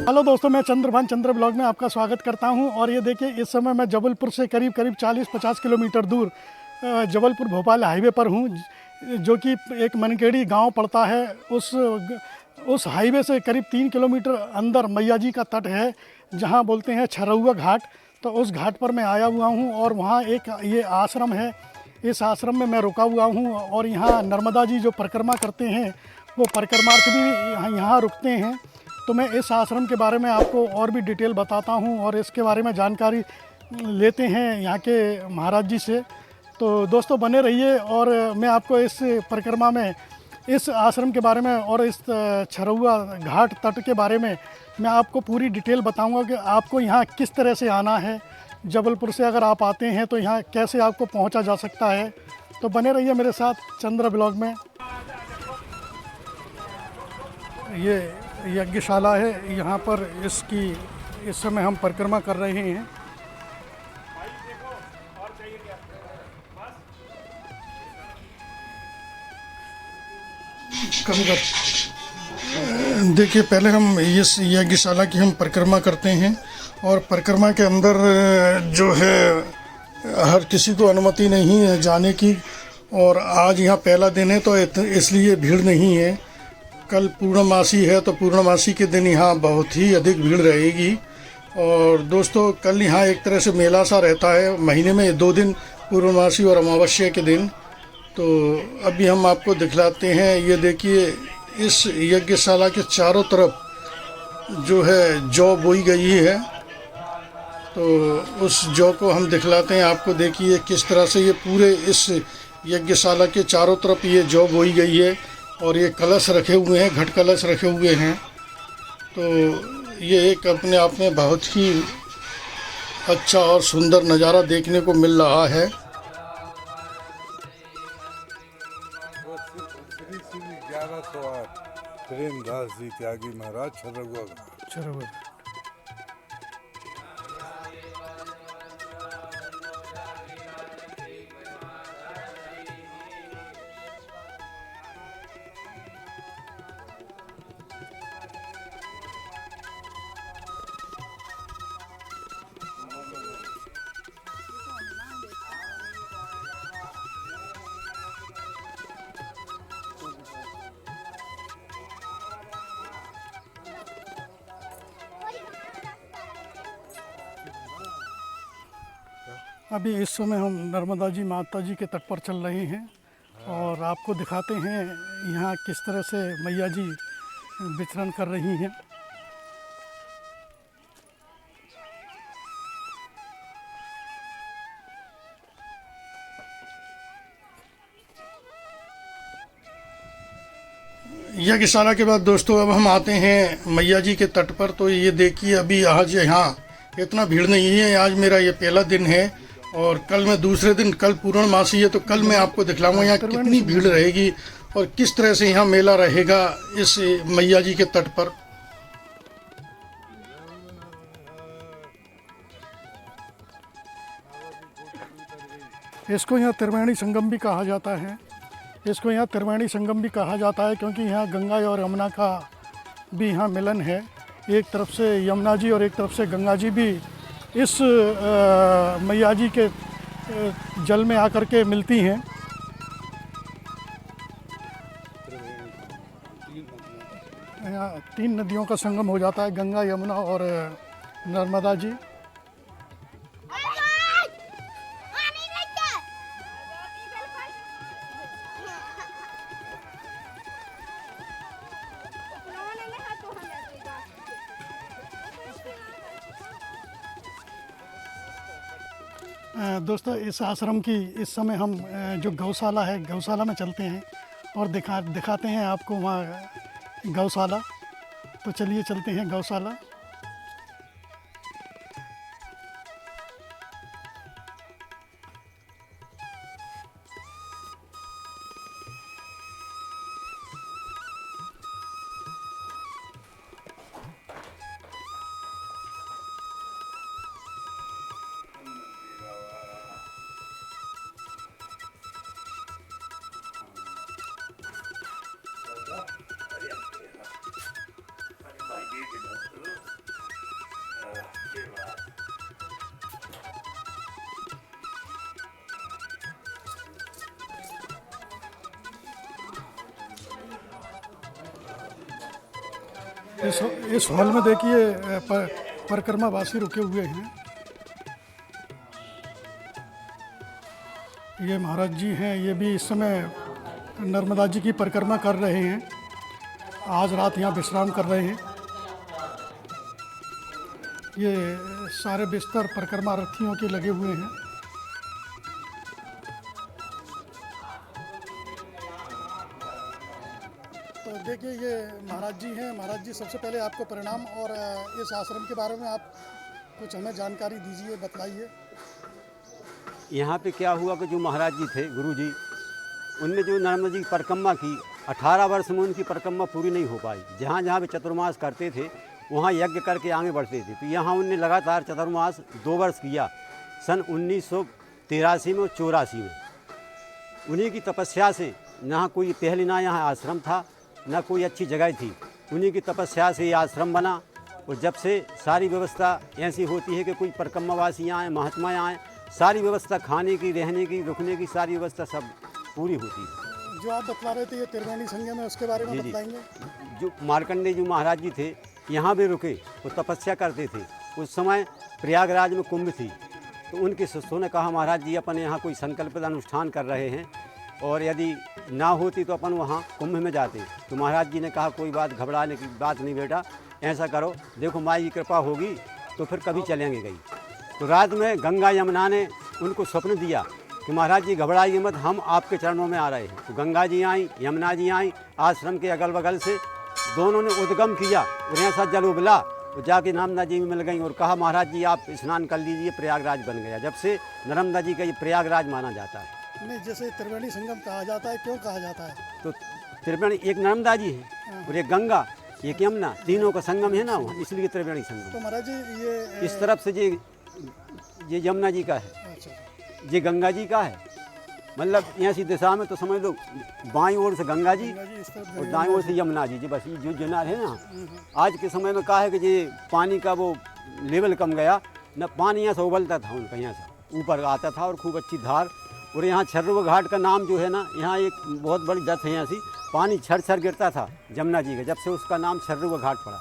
Hello दोस्तों, मैं चंद्रभान चंद्र blog में आपका स्वागत करता हूं। और ये देखिए, इस समय मैं जबलपुर से करीब 40-50 किलोमीटर दूर जबलपुर भोपाल हाईवे पर हूं, जो कि एक मनकेड़ी गांव पड़ता है। उस हाईवे से करीब 3 किलोमीटर अंदर मैया जी का तट है, जहां बोलते हैं छरौआ घाट। तो उस घाट पर मैं आया हुआ हूं और वहां एक ये आश्रम है। इस आश्रम में मैं रुका हुआ हूं और यहाँ नर्मदा जी जो परिक्रमा करते हैं, वो परिक्रमार्थ भी यहाँ रुकते हैं। तो मैं इस आश्रम के बारे में आपको और भी डिटेल बताता हूँ और इसके बारे में जानकारी लेते हैं यहाँ के महाराज जी से। तो दोस्तों बने रहिए और मैं आपको इस परिक्रमा में, इस आश्रम के बारे में और इस छरौआ घाट तट के बारे में मैं आपको पूरी डिटेल बताऊंगा कि आपको यहाँ किस तरह से आना है। जबलपुर से अगर आप आते हैं तो यहाँ कैसे आपको पहुँचा जा सकता है। तो बने रहिए मेरे साथ चंद्र ब्लॉग में। ये यज्ञशाला है, यहाँ पर इसकी इस समय हम परिक्रमा कर रहे हैं। कम कर देखिए, पहले हम इस यज्ञशाला की हम परिक्रमा करते हैं और परिक्रमा के अंदर जो है हर किसी को अनुमति नहीं है जाने की। और आज यहाँ पहला दिन है तो इसलिए भीड़ नहीं है। कल पूर्णमासी है तो पूर्णमासी के दिन यहाँ बहुत ही अधिक भीड़ रहेगी। और दोस्तों, कल यहाँ एक तरह से मेला सा रहता है, महीने में 2 दिन, पूर्णमासी और अमावस्या के दिन। तो अभी हम आपको दिखलाते हैं। ये देखिए, इस यज्ञशाला के चारों तरफ जो है जौ बोई गई है। तो उस जौ को हम दिखलाते हैं आपको। देखिए किस तरह से ये पूरे इस यज्ञशाला के चारों तरफ ये जौ बोई गई है और ये कलश रखे हुए हैं, घट कलश रखे हुए हैं। तो ये एक अपने आप में बहुत ही अच्छा और सुंदर नज़ारा देखने को मिल रहा है। श्री श्री 1108 प्रेमदास जी त्यागी महाराज छरौआ। अभी इस समय हम नर्मदा जी माता जी के तट पर चल रहे हैं और आपको दिखाते हैं यहाँ किस तरह से मैया जी विचरण कर रही हैं। यज्ञशाला के बाद दोस्तों अब हम आते हैं मैया जी के तट पर। तो ये देखिए, अभी आज यहाँ इतना भीड़ नहीं है। आज मेरा ये पहला दिन है और कल मैं दूसरे दिन, कल पूर्णमासी है तो कल मैं आपको दिखलाऊंगा यहाँ कितनी भीड़ रहेगी और किस तरह से यहाँ मेला रहेगा इस मैया जी के तट पर। इसको यहाँ त्रिवेणी संगम भी कहा जाता है। इसको यहाँ त्रिवेणी संगम भी कहा जाता है क्योंकि यहाँ गंगा और यमुना का भी यहाँ मिलन है। एक तरफ से यमुना जी और एक तरफ से गंगा जी भी इस मैया जी के जल में आकर के मिलती हैं। यहाँ 3 नदियों का संगम हो जाता है, गंगा, यमुना और नर्मदा जी। दोस्तों, इस आश्रम की इस समय हम जो गौशाला है, गौशाला में चलते हैं और दिखाते हैं आपको वहाँ गौशाला। तो चलिए चलते हैं गौशाला। इस हॉल में देखिए परिक्रमा वासी रुके हुए हैं। ये महाराज जी हैं, ये भी इस समय नर्मदा जी की परिक्रमा कर रहे हैं। आज रात यहाँ विश्राम कर रहे हैं। ये सारे बिस्तर परिक्रमा रथियों के लगे हुए हैं। तो देखिए ये महाराज जी हैं। महाराज जी, सबसे पहले आपको प्रणाम, और इस आश्रम के बारे में आप कुछ हमें जानकारी दीजिए, बतलाइए। यहाँ पे क्या हुआ कि जो महाराज जी थे, गुरु जी, उनने जो नर्मदा जी की परिक्रमा की, 18 वर्ष में उनकी परिक्रमा पूरी नहीं हो पाई। जहाँ जहाँ भी चतुर्मास करते थे वहाँ यज्ञ करके आगे बढ़ते थे। तो यहाँ उनने लगातार चतुर्मास 2 वर्ष किया, सन 1983 में और 84 में। उन्हीं की तपस्या से, ना कोई पहले ना यहाँ आश्रम था, ना कोई अच्छी जगह थी। उन्हीं की तपस्या से ये आश्रम बना। और जब से सारी व्यवस्था ऐसी होती है कि कोई परिक्रमावासी आए, महात्मा आए, सारी व्यवस्था खाने की, रहने की, रुकने की, सारी व्यवस्था सब पूरी होती है। जो आप बतला रहे थे ये त्रिवेणी संगम है, उसके बारे में बताएंगे। जो मार्कंडेय जो महाराज जी थे यहाँ भी रुके, वो तपस्या करते थे। उस समय प्रयागराज में कुंभ थी, तो उनके शिष्यों ने कहा, महाराज जी अपन यहाँ कोई संकल्पित अनुष्ठान कर रहे हैं, और यदि ना होती तो अपन वहाँ कुंभ में जाते। तो महाराज जी ने कहा, कोई बात घबराने की बात नहीं बेटा, ऐसा करो, देखो माँ की कृपा होगी तो फिर कभी चलेंगे गई। तो रात में गंगा यमुना ने उनको स्वप्न दिया कि महाराज जी घबराइए मत, हम आपके चरणों में आ रहे हैं। तो गंगा जी आई, यमुना जी आई, आश्रम के अगल बगल से दोनों ने उद्गम किया और ऐसा जल उबला, तो जाके नर्मदा जी में मिल गई और कहा, महाराज जी आप स्नान कर लीजिए, प्रयागराज बन गया। जब से नर्मदा जी का ये प्रयागराज माना जाता है। नहीं, जैसे त्रिवेणी संगम कहा जाता है, क्यों कहा जाता है? तो त्रिवेणी एक नर्मदा जी है और एक गंगा, एक यमुना, तीनों का संगम है ना वहाँ, इसलिए त्रिवेणी संगम। तो महाराज जी ये इस तरफ से ये यमुना जी का है, अच्छा, ये गंगा जी का है। मतलब ऐसी दिशा में तो समझ लो, बाईं ओर से गंगा जी इस तरफ और दाईं ओर से यमुना जी। बस ये जो जनार है ना, आज के समय में कहा है कि ये पानी का वो लेवल कम गया न, पानी यहाँ से उबलता था, उनका यहाँ से ऊपर आता था और खूब अच्छी धार। और यहाँ छर्रव घाट का नाम जो है ना, यहाँ एक बहुत बड़ी दत्त है, यहाँ से पानी छर छर गिरता था जमुना जी का, जब से उसका नाम छर्रव घाट पड़ा।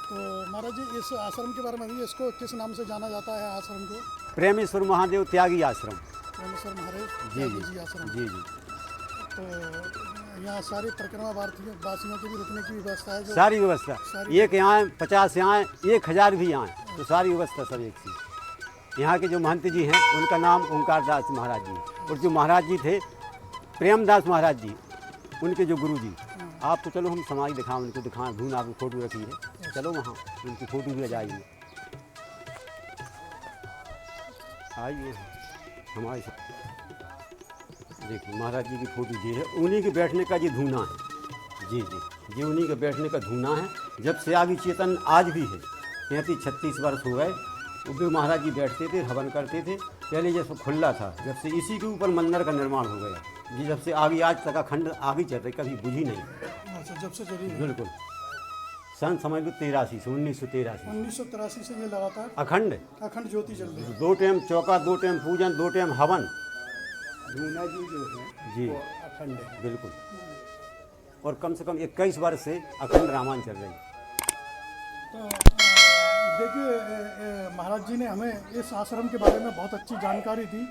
तो महाराज जी इस आश्रम के बारे में भी, इसको किस नाम से जाना जाता है आश्रम को? प्रेमेश्वर महादेव त्यागी आश्रम। प्रेमेश्वर महादेव जी जी आश्रम। जी जी। तो यहाँ सारी परिक्रमा वासियों की भी रुकने की व्यवस्था है? सारी व्यवस्था, एक यहाँ 50 यहाँ 1000 भी यहाँ, तो सारी व्यवस्था सब एक थी। यहाँ के जो महंत जी हैं उनका नाम ओंकार दास महाराज जी, और जो महाराज जी थे प्रेमदास महाराज जी, उनके जो गुरु जी। आप तो चलो हम समाधि दिखाएं, उनको दिखाएं, ढूंढ आपकी फ़ोटो रखी है, चलो वहाँ उनकी फ़ोटो भी आ जाएगी। आइए हमारे साथ देखिए, महाराज जी की फ़ोटो जी है, उन्हीं के बैठने का ये धूना है। जी जी, ये उन्हीं के बैठने का धूना है। जब से आगे चेतन आज भी है, 35-36 वर्ष हो गए, वो भी महाराज जी बैठते थे, हवन करते थे। पहले जैसे खुला था, जब से इसी के ऊपर मंदिर का निर्माण हो गया जी, जब से आगे आज तक अखंड आगे चल रही, कभी बुझी नहीं। अच्छा, जब से चली? बिल्कुल, सन समझ लो 83 से 1983 से ये लगातार अखंड ज्योति चल रही है। 2 टाइम चौका, 2 टाइम पूजन, 2 टाइम हवन। धूना जी जो है जी वो अखंड है। बिल्कुल, और कम से कम 21 वर्ष से अखंड रामायण चल रही। तो देखिए महाराज जी ने हमें इस आश्रम के बारे में बहुत अच्छी जानकारी दी,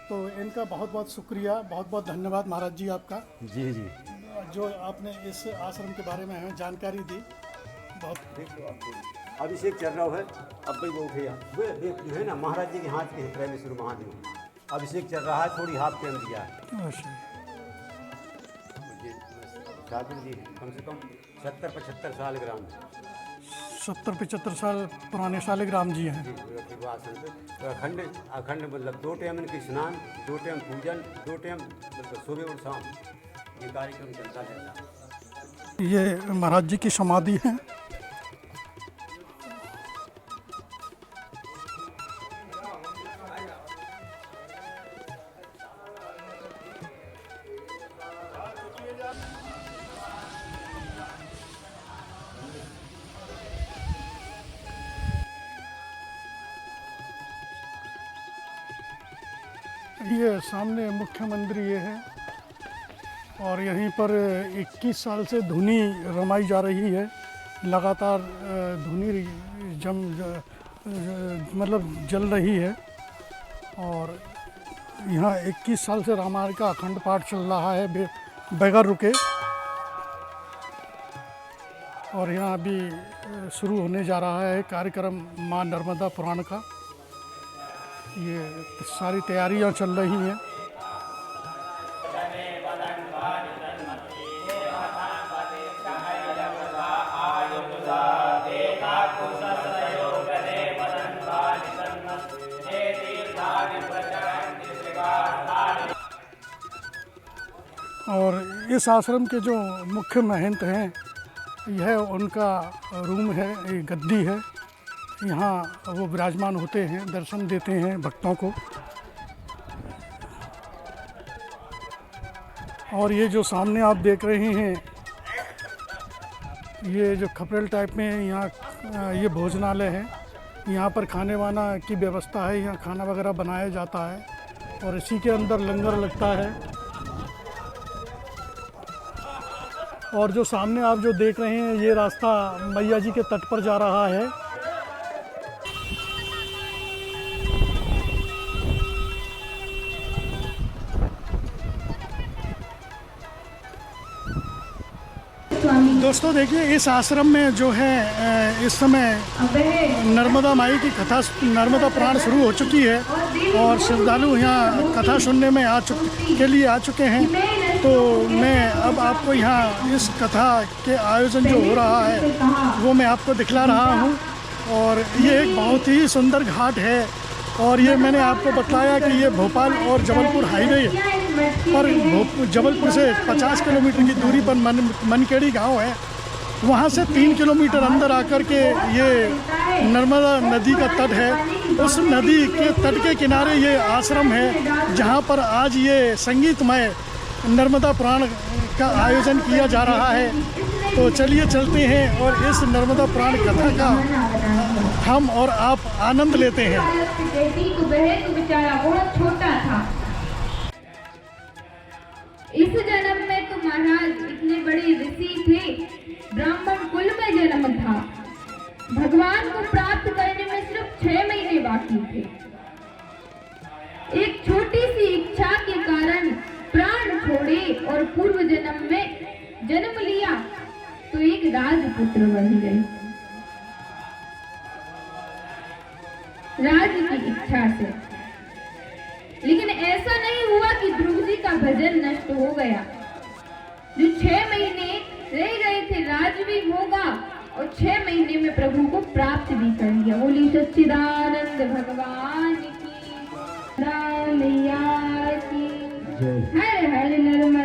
तो इनका बहुत बहुत शुक्रिया, बहुत बहुत धन्यवाद महाराज जी आपका। जी जी, जो आपने इस आश्रम के बारे में हमें जानकारी दी। बहुत अभिषेक चल रहा है, अब भाई वो उठे जो है ना, महाराज जी के हाथ के हैं प्रेमेश्वर महादेव, अभिषेक चल रहा है, थोड़ी हाथ पे दिया है। ठाकुर जी कम से कम 70-75 साल ग्राम, 70-75 साल पुराने शालिग्राम जी हैं। तो अखंड मतलब 2 टाइम इनके स्नान, 2 टाइम पूजन, 2 टाइम मतलब सुबह और शाम ये कार्यक्रम चलता रहता है। ये महाराज जी की समाधि है। ये सामने मुख्य मंदिर ये है, और यहीं पर 21 साल से धुनी रमाई जा रही है। लगातार धुनी मतलब जल रही है। और यहाँ 21 साल से रामायण का अखंड पाठ चल रहा है बगैर रुके। और यहाँ अभी शुरू होने जा रहा है कार्यक्रम माँ नर्मदा पुराण का। ये सारी तैयारियाँ चल रही हैं। और इस आश्रम के जो मुख्य महंत हैं, यह उनका रूम है, एक गद्दी है। यहाँ वो विराजमान होते हैं, दर्शन देते हैं भक्तों को। और ये जो सामने आप देख रहे हैं, ये जो खपरेल टाइप में यहाँ ये भोजनालय है। यहाँ पर खाने वाना की व्यवस्था है, यहाँ खाना वगैरह बनाया जाता है और इसी के अंदर लंगर लगता है। और जो सामने आप जो देख रहे हैं, ये रास्ता मैया जी के तट पर जा रहा है। दोस्तों देखिए, इस आश्रम में जो है इस समय नर्मदा माई की कथा, नर्मदा पुराण शुरू हो चुकी है और श्रद्धालु यहाँ कथा सुनने में आ चुके हैं। तो मैं अब आपको यहाँ इस कथा के आयोजन जो हो रहा है वो मैं आपको दिखला रहा हूँ। और ये एक बहुत ही सुंदर घाट है। और ये मैंने आपको बताया कि ये भोपाल और जबलपुर हाईवे पर जबलपुर से 50 किलोमीटर की दूरी पर मनकेड़ी गांव है। वहाँ से 3 किलोमीटर अंदर आकर के ये नर्मदा नदी का तट है। उस नदी के तट के किनारे ये आश्रम है, जहाँ पर आज ये संगीतमय नर्मदा पुराण का आयोजन किया जा रहा है। तो चलिए चलते हैं और इस नर्मदा पुराण कथा का हम और आप आनंद लेते हैं। बेचारा बहुत छोटा था। इस जन्म में तो महाराज इतने बड़े ऋषि थे, ब्राह्मण कुल में जन्म था। भगवान को प्राप्त करने में सिर्फ 6 महीने बाकी थे। एक छोटी सी इच्छा के कारण प्राण छोड़े और पूर्व जन्म में जन्म लिया तो एक राजपुत्र बन गए। राज की इच्छा से। लेकिन ऐसा नहीं हुआ कि ध्रुव जी का भजन नष्ट हो गया। जो 6 महीने रह गए थे, राज भी होगा और 6 महीने में प्रभु को प्राप्त भी कर लिया। बोली सच्चिदानंद भगवान की, मैया की। हर हर नर्मदा।